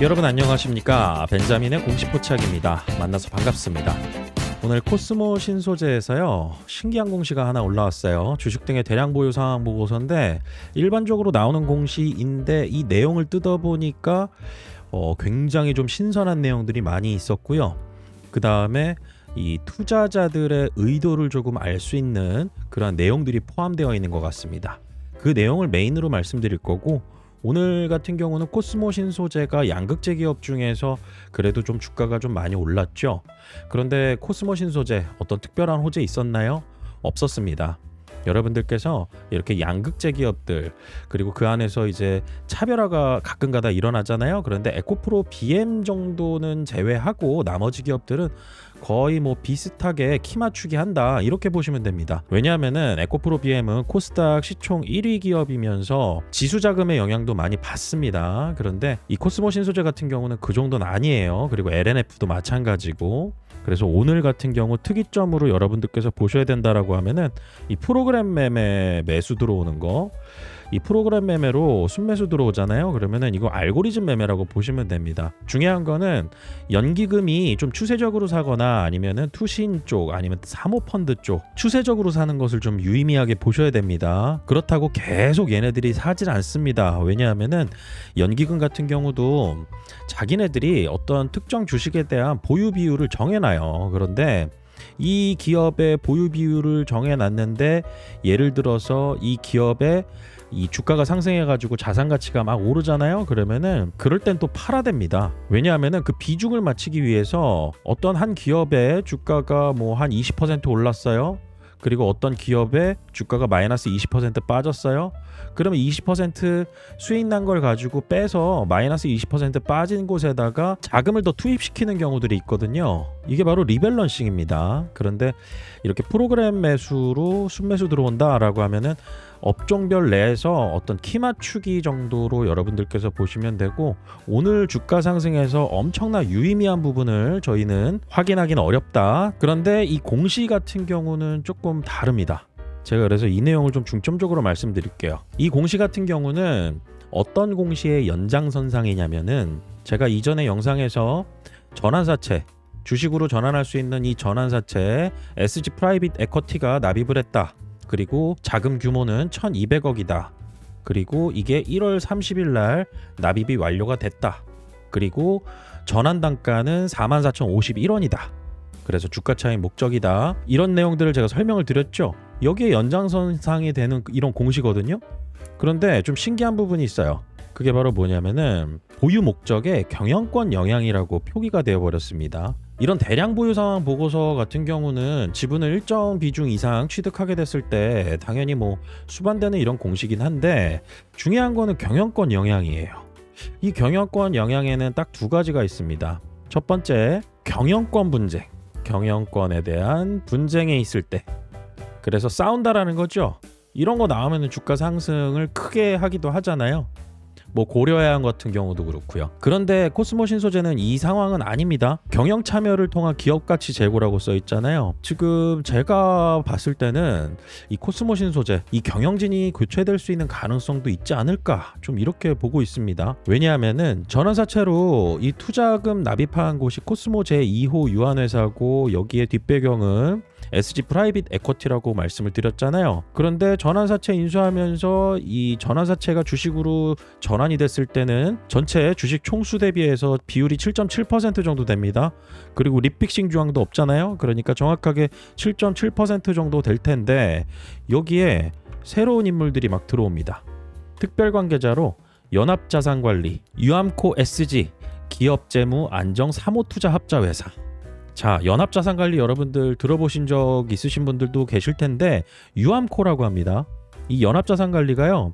여러분 안녕하십니까? 벤자민의 공식 포착입니다. 만나서 반갑습니다. 오늘 코스모 신소재에서요, 신기한 공시가 하나 올라왔어요. 주식 등의 대량 보유 상황 보고서인데 일반적으로 나오는 공시인데 이 내용을 뜯어보니까 굉장히 좀 신선한 내용들이 많이 있었고요. 그 다음에 이 투자자들의 의도를 조금 알 수 있는 그런 내용들이 포함되어 있는 것 같습니다. 그 내용을 메인으로 말씀드릴 거고, 오늘 같은 경우는 코스모 신소재가 양극재 기업 중에서 그래도 좀 주가가 좀 많이 올랐죠. 그런데 코스모 신소재 어떤 특별한 호재 있었나요? 없었습니다. 여러분들께서 이렇게 양극재 기업들, 그리고 그 안에서 이제 차별화가 가끔가다 일어나잖아요. 그런데 에코프로 BM 정도는 제외하고 나머지 기업들은 거의 뭐 비슷하게 키 맞추기 한다, 이렇게 보시면 됩니다. 왜냐하면은 에코프로 BM은 코스닥 시총 1위 기업이면서 지수 자금의 영향도 많이 받습니다. 그런데 이 코스모 신소재 같은 경우는 그 정도는 아니에요. 그리고 LNF도 마찬가지고. 그래서 오늘 같은 경우 특이점으로 여러분들께서 보셔야 된다라고 하면은 이 프로그램 매매 매수 들어오는 거, 이 프로그램 매매로 순매수 들어오잖아요. 그러면은 이거 알고리즘 매매라고 보시면 됩니다. 중요한 거는 연기금이 좀 추세적으로 사거나 아니면은 투신 쪽 아니면 사모펀드 쪽 추세적으로 사는 것을 좀 유의미하게 보셔야 됩니다. 그렇다고 계속 얘네들이 사질 않습니다. 왜냐하면은 연기금 같은 경우도 자기네들이 어떤 특정 주식에 대한 보유 비율을 정해놔요. 그런데 이 기업의 보유 비율을 정해놨는데 예를 들어서 이 기업의 이 주가가 상승해가지고 자산 가치가 막 오르잖아요. 그러면은 그럴 땐 또 팔아야 됩니다. 왜냐하면은 그 비중을 맞추기 위해서 어떤 한 기업의 주가가 뭐 한 20% 올랐어요. 그리고 어떤 기업의 주가가 마이너스 20% 빠졌어요. 그러면 20% 수익 난 걸 가지고 빼서 마이너스 20% 빠진 곳에다가 자금을 더 투입시키는 경우들이 있거든요. 이게 바로 리밸런싱입니다. 그런데 이렇게 프로그램 매수로 순매수 들어온다라고 하면은 업종별 내에서 어떤 키 맞추기 정도로 여러분들께서 보시면 되고, 오늘 주가 상승에서 엄청나 유의미한 부분을 저희는 확인하기는 어렵다. 그런데 이 공시 같은 경우는 조금 다릅니다. 제가 그래서 이 내용을 좀 중점적으로 말씀드릴게요. 이 공시 같은 경우는 어떤 공시의 연장선상이냐면은, 제가 이전에 영상에서 전환사채, 주식으로 전환할 수 있는 이 전환사채 SG 프라이빗 에쿼티가 납입을 했다. 그리고 자금 규모는 1200억이다. 그리고 이게 1월 30일 날 납입이 완료가 됐다. 그리고 전환 단가는 44,051원이다. 그래서 주가 차익 목적이다. 이런 내용들을 제가 설명을 드렸죠. 여기에 연장선상이 되는 이런 공시거든요. 그런데 좀 신기한 부분이 있어요. 그게 바로 뭐냐면은 보유 목적의 경영권 영향이라고 표기가 되어 버렸습니다. 이런 대량 보유 상황 보고서 같은 경우는 지분을 일정 비중 이상 취득하게 됐을 때 당연히 뭐 수반되는 이런 공시긴 한데, 중요한 거는 경영권 영향이에요. 이 경영권 영향에는 딱 두 가지가 있습니다. 첫 번째, 경영권 분쟁. 경영권에 대한 분쟁에 있을 때, 그래서 싸운다라는 거죠. 이런 거 나오면 주가 상승을 크게 하기도 하잖아요. 뭐 고려해양 같은 경우도 그렇고요. 그런데 코스모 신소재는 이 상황은 아닙니다. 경영 참여를 통한 기업 가치 제고라고 써 있잖아요. 지금 제가 봤을 때는 이 코스모 신소재, 이 경영진이 교체될 수 있는 가능성도 있지 않을까, 좀 이렇게 보고 있습니다. 왜냐하면은 전환사채로 이 투자금 납입한 곳이 코스모 제2호 유한회사고, 여기에 뒷배경은 SG 프라이빗 에쿼티라고 말씀을 드렸잖아요. 그런데 전환사채 인수하면서 이 전환사채가 주식으로 전환이 됐을 때는 전체 주식 총수 대비해서 비율이 7.7% 정도 됩니다. 그리고 리픽싱 조항도 없잖아요. 그러니까 정확하게 7.7% 정도 될 텐데, 여기에 새로운 인물들이 막 들어옵니다. 특별관계자로 연합자산관리, 유암코 SG, 기업재무 안정 사모투자 합자회사. 자, 연합자산관리 여러분들 들어보신 적 있으신 분들도 계실 텐데, 유암코라고 합니다. 이 연합자산관리가요,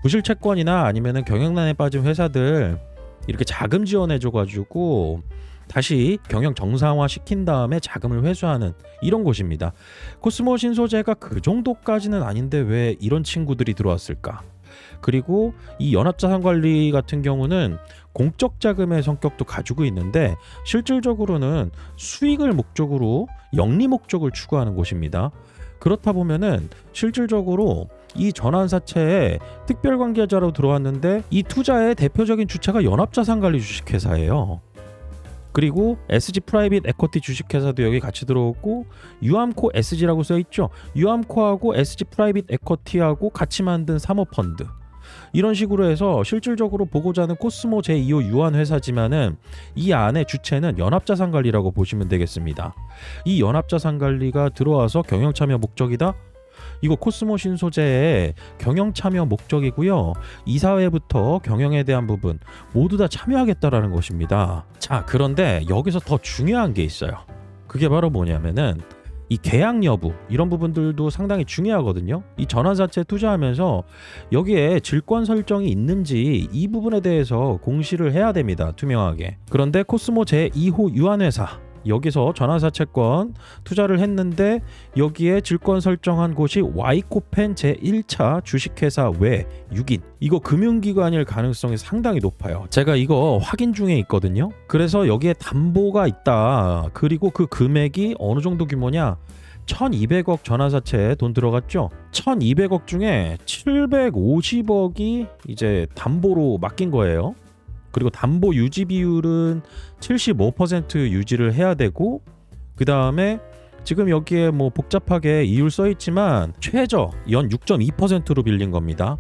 부실 채권이나 아니면은 경영난에 빠진 회사들 이렇게 자금 지원해줘가지고 다시 경영 정상화 시킨 다음에 자금을 회수하는 이런 곳입니다. 코스모 신소재가 그 정도까지는 아닌데 왜 이런 친구들이 들어왔을까? 그리고 이 연합자산관리 같은 경우는 공적 자금의 성격도 가지고 있는데, 실질적으로는 수익을 목적으로 영리 목적을 추구하는 곳입니다. 그렇다 보면은 실질적으로 이 전환사채에 특별관계자로 들어왔는데 이 투자의 대표적인 주체가 연합자산관리 주식회사예요. 그리고 SG 프라이빗 에쿼티 주식회사도 여기 같이 들어오고 유암코 SG라고 써있죠. 유암코하고 SG 프라이빗 에쿼티하고 같이 만든 사모펀드, 이런 식으로 해서 실질적으로 보고자 하는 코스모 제2호 유한회사지만은 이 안에 주체는 연합자산관리라고 보시면 되겠습니다. 이 연합자산관리가 들어와서 경영참여 목적이다? 이거 코스모 신소재의 경영참여 목적이고요. 이사회부터 경영에 대한 부분 모두 다 참여하겠다라는 것입니다. 자, 그런데 여기서 더 중요한 게 있어요. 그게 바로 뭐냐면은 이 계약 여부, 이런 부분들도 상당히 중요하거든요. 이 전환사채 투자하면서 여기에 질권 설정이 있는지 이 부분에 대해서 공시를 해야 됩니다. 투명하게. 그런데 코스모 제2호 유한회사, 여기서 전환사채권 투자를 했는데 여기에 질권 설정한 곳이 와이코펜 제1차 주식회사 외 6인, 이거 금융기관일 가능성이 상당히 높아요. 제가 이거 확인 중에 있거든요. 그래서 여기에 담보가 있다. 그리고 그 금액이 어느 정도 규모냐, 1200억 전환사채에 돈 들어갔죠. 1200억 중에 750억이 이제 담보로 맡긴 거예요. 그리고 담보 유지 비율은 75% 유지를 해야 되고, 그 다음에 지금 여기에 뭐 복잡하게 이율 써있지만 최저 연 6.2%로 빌린 겁니다.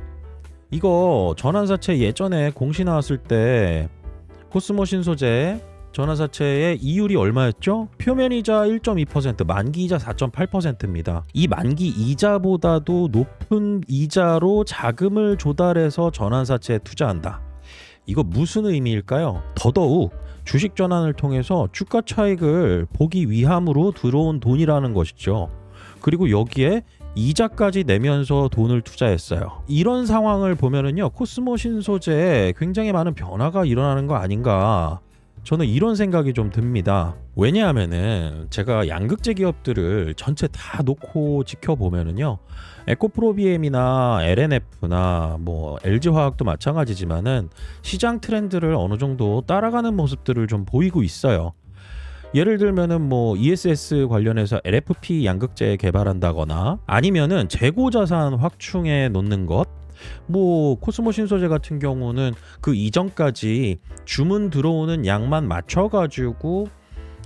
이거 전환사채 예전에 공시 나왔을 때 코스모 신소재 전환사채의 이율이 얼마였죠? 표면이자 1.2%, 만기이자 4.8%입니다. 이 만기 이자보다도 높은 이자로 자금을 조달해서 전환사채에 투자한다. 이거 무슨 의미일까요? 더더욱 주식 전환을 통해서 주가 차익을 보기 위함으로 들어온 돈이라는 것이죠. 그리고 여기에 이자까지 내면서 돈을 투자했어요. 이런 상황을 보면은요, 코스모 신소재에 굉장히 많은 변화가 일어나는 거 아닌가, 저는 이런 생각이 좀 듭니다. 왜냐하면은 제가 양극재 기업들을 전체 다 놓고 지켜보면은요, 에코프로비엠이나 LNF나 뭐 LG화학도 마찬가지지만은 시장 트렌드를 어느 정도 따라가는 모습들을 좀 보이고 있어요. 예를 들면은 뭐 ESS 관련해서 LFP 양극재 개발한다거나 아니면은 재고자산 확충에 놓는 것, 뭐 코스모 신소재 같은 경우는 그 이전까지 주문 들어오는 양만 맞춰가지고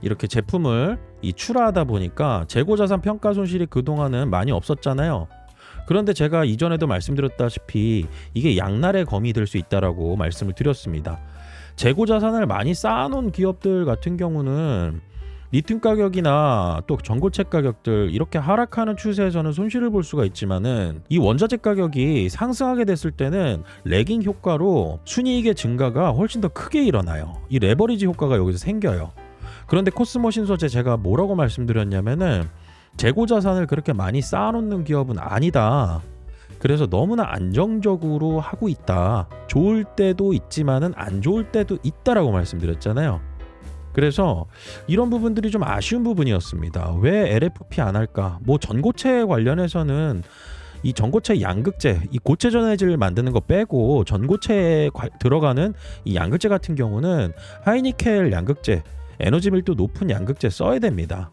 이렇게 제품을 출하하다 보니까 재고자산 평가 손실이 그동안은 많이 없었잖아요. 그런데 제가 이전에도 말씀드렸다시피 이게 양날의 검이 될 수 있다라고 말씀을 드렸습니다. 재고자산을 많이 쌓아놓은 기업들 같은 경우는 리튬 가격이나 또 전고체 가격들 이렇게 하락하는 추세에서는 손실을 볼 수가 있지만은 이 원자재 가격이 상승하게 됐을 때는 레깅 효과로 순이익의 증가가 훨씬 더 크게 일어나요. 이 레버리지 효과가 여기서 생겨요. 그런데 코스모 신소재 제가 뭐라고 말씀드렸냐면은 재고자산을 그렇게 많이 쌓아놓는 기업은 아니다. 그래서 너무나 안정적으로 하고 있다. 좋을 때도 있지만은 안 좋을 때도 있다라고 말씀드렸잖아요. 그래서 이런 부분들이 좀 아쉬운 부분이었습니다. 왜 LFP 안 할까? 뭐 전고체 관련해서는 이 전고체 양극재, 이 고체 전해질 만드는 거 빼고 전고체에 들어가는 이 양극재 같은 경우는 하이니켈 양극재, 에너지 밀도 높은 양극재 써야 됩니다.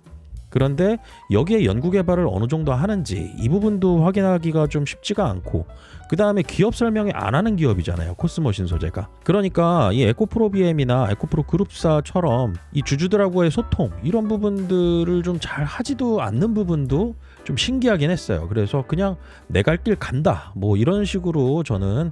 그런데 여기에 연구개발을 어느 정도 하는지 이 부분도 확인하기가 좀 쉽지가 않고, 그 다음에 기업 설명이 안 하는 기업이잖아요, 코스모 신소재가. 그러니까 이 에코프로비엠이나 에코프로 그룹사처럼 이 주주들하고의 소통, 이런 부분들을 좀 잘 하지도 않는 부분도 좀 신기하긴 했어요. 그래서 그냥 내 갈 길 간다, 뭐 이런 식으로 저는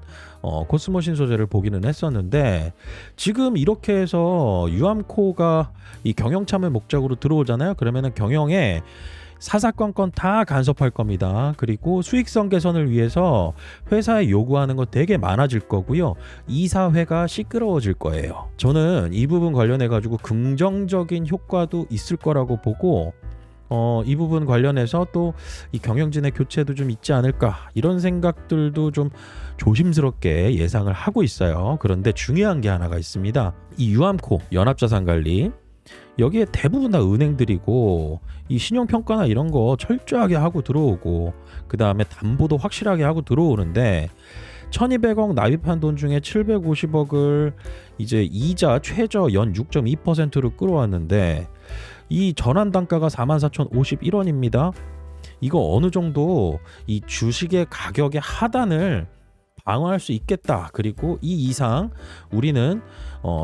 코스모 신소재를 보기는 했었는데, 지금 이렇게 해서 유암코가 이 경영참여 목적으로 들어오잖아요. 그러면은 경영에 사사건건 다 간섭할 겁니다. 그리고 수익성 개선을 위해서 회사에 요구하는 거 되게 많아질 거고요. 이사회가 시끄러워질 거예요. 저는 이 부분 관련해 가지고 긍정적인 효과도 있을 거라고 보고, 이 부분 관련해서 또 이 경영진의 교체도 좀 있지 않을까, 이런 생각들도 좀 조심스럽게 예상을 하고 있어요. 그런데 중요한 게 하나가 있습니다. 이 유암코 연합자산관리, 여기에 대부분 다 은행들이고 이 신용평가나 이런 거 철저하게 하고 들어오고, 그 다음에 담보도 확실하게 하고 들어오는데 1200억 납입한 돈 중에 750억을 이제 이자 최저 연 6.2%로 끌어왔는데 이 전환 단가가 44,051원입니다. 이거 어느 정도 이 주식의 가격의 하단을 방어할 수 있겠다. 그리고 이 이상 우리는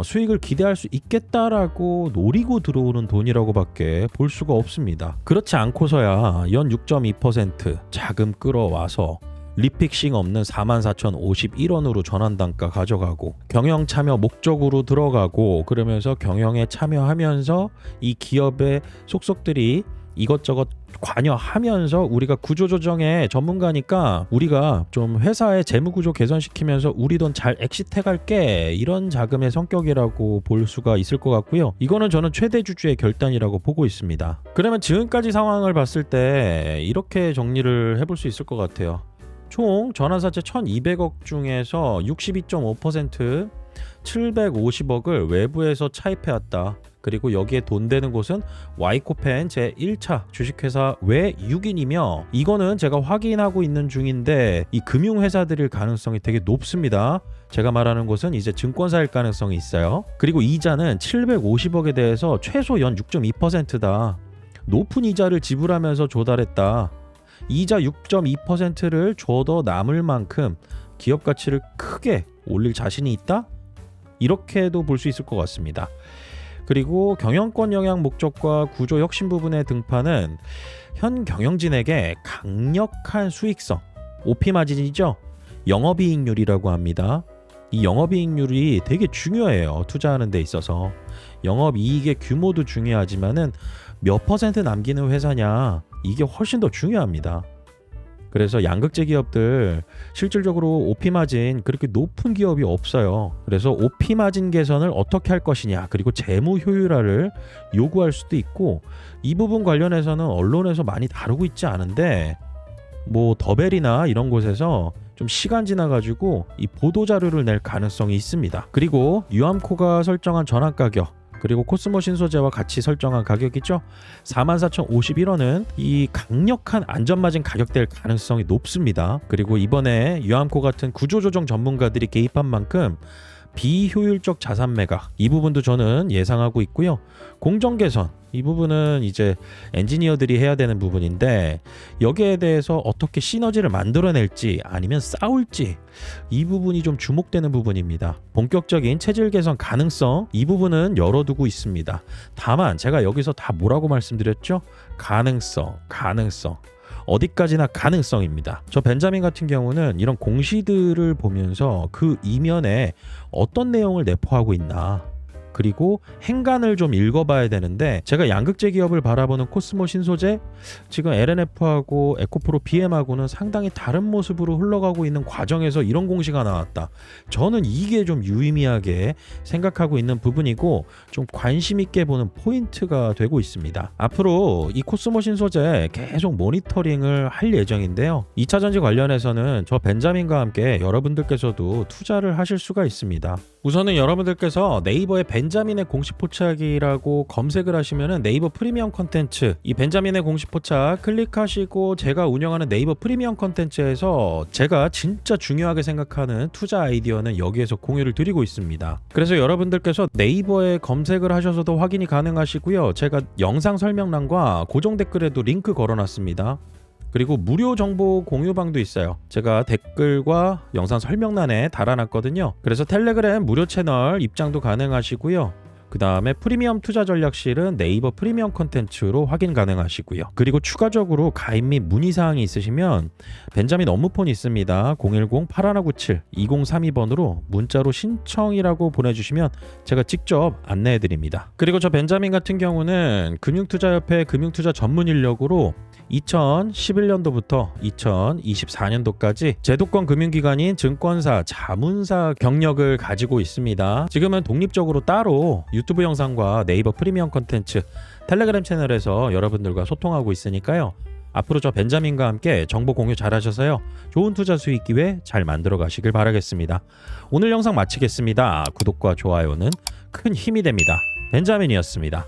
수익을 기대할 수 있겠다라고 노리고 들어오는 돈이라고밖에 볼 수가 없습니다. 그렇지 않고서야 연 6.2% 자금 끌어와서 리픽싱 없는 44,051원으로 전환단가 가져가고 경영 참여 목적으로 들어가고 그러면서 경영에 참여하면서 이 기업의 속속들이 이것저것 관여하면서 우리가 구조조정의 전문가니까 우리가 좀 회사의 재무구조 개선시키면서 우리 돈 잘 엑시트해갈게 이런 자금의 성격이라고 볼 수가 있을 것 같고요. 이거는 저는 최대 주주의 결단이라고 보고 있습니다. 그러면 지금까지 상황을 봤을 때 이렇게 정리를 해볼 수 있을 것 같아요. 총 전환사채 1200억 중에서 62.5% 750억을 외부에서 차입해왔다. 그리고 여기에 돈 되는 곳은 와이코펜 제1차 주식회사 외 6인이며 이거는 제가 확인하고 있는 중인데 이 금융회사들일 가능성이 되게 높습니다. 제가 말하는 곳은 이제 증권사일 가능성이 있어요. 그리고 이자는 750억에 대해서 최소 연 6.2%다. 높은 이자를 지불하면서 조달했다. 이자 6.2%를 줘도 남을 만큼 기업 가치를 크게 올릴 자신이 있다? 이렇게도 볼 수 있을 것 같습니다. 그리고 경영권 영향 목적과 구조 혁신 부분의 등판은 현 경영진에게 강력한 수익성, OP 마진이죠. 영업이익률이라고 합니다. 이 영업이익률이 되게 중요해요. 투자하는 데 있어서. 영업이익의 규모도 중요하지만은 몇 퍼센트 남기는 회사냐 이게 훨씬 더 중요합니다. 그래서 양극재 기업들 실질적으로 OP 마진 그렇게 높은 기업이 없어요. 그래서 OP 마진 개선을 어떻게 할 것이냐 그리고 재무 효율화를 요구할 수도 있고 이 부분 관련해서는 언론에서 많이 다루고 있지 않은데 뭐 더벨이나 이런 곳에서 좀 시간 지나가지고 이 보도 자료를 낼 가능성이 있습니다. 그리고 유암코가 설정한 전환 가격 그리고 코스모 신소재와 같이 설정한 가격이죠. 44,051원은 이 강력한 안전마진 가격대일 가능성이 높습니다. 그리고 이번에 유암코 같은 구조조정 전문가들이 개입한 만큼 비효율적 자산 매각 이 부분도 저는 예상하고 있고요. 공정 개선 이 부분은 이제 엔지니어들이 해야 되는 부분인데 여기에 대해서 어떻게 시너지를 만들어낼지 아니면 싸울지 이 부분이 좀 주목되는 부분입니다. 본격적인 체질 개선 가능성 이 부분은 열어두고 있습니다. 다만 제가 여기서 다 뭐라고 말씀드렸죠? 가능성 어디까지나 가능성입니다. 저 벤자민 같은 경우는 이런 공시들을 보면서 그 이면에 어떤 내용을 내포하고 있나 그리고 행간을 좀 읽어봐야 되는데 제가 양극재 기업을 바라보는 코스모 신소재 지금 LNF하고 에코프로 BM하고는 상당히 다른 모습으로 흘러가고 있는 과정에서 이런 공시가 나왔다. 저는 이게 좀 유의미하게 생각하고 있는 부분이고 좀 관심 있게 보는 포인트가 되고 있습니다. 앞으로 이 코스모 신소재 계속 모니터링을 할 예정인데요. 2차전지 관련해서는 저 벤자민과 함께 여러분들께서도 투자를 하실 수가 있습니다. 우선은 여러분들께서 네이버에 벤자민의 공식 포착이라고 검색을 하시면은 네이버 프리미엄 컨텐츠 이 벤자민의 공식 포착 클릭하시고 제가 운영하는 네이버 프리미엄 컨텐츠에서 제가 진짜 중요하게 생각하는 투자 아이디어는 여기에서 공유를 드리고 있습니다. 그래서 여러분들께서 네이버에 검색을 하셔서도 확인이 가능하시고요. 제가 영상 설명란과 고정 댓글에도 링크 걸어놨습니다. 그리고 무료 정보 공유방도 있어요. 제가 댓글과 영상 설명란에 달아놨거든요. 그래서 텔레그램 무료 채널 입장도 가능하시고요. 그 다음에 프리미엄 투자 전략실은 네이버 프리미엄 컨텐츠로 확인 가능하시고요. 그리고 추가적으로 가입 및 문의사항이 있으시면 벤자민 업무폰이 있습니다. 010-8197-2032번으로 문자로 신청이라고 보내주시면 제가 직접 안내해드립니다. 그리고 저 벤자민 같은 경우는 금융투자협회 금융투자 전문 인력으로 2011년도부터 2024년도까지 제도권 금융기관인 증권사, 자문사 경력을 가지고 있습니다. 지금은 독립적으로 따로 유튜브 영상과 네이버 프리미엄 컨텐츠, 텔레그램 채널에서 여러분들과 소통하고 있으니까요. 앞으로 저 벤자민과 함께 정보 공유 잘 하셔서요. 좋은 투자 수익 기회 잘 만들어 가시길 바라겠습니다. 오늘 영상 마치겠습니다. 구독과 좋아요는 큰 힘이 됩니다. 벤자민이었습니다.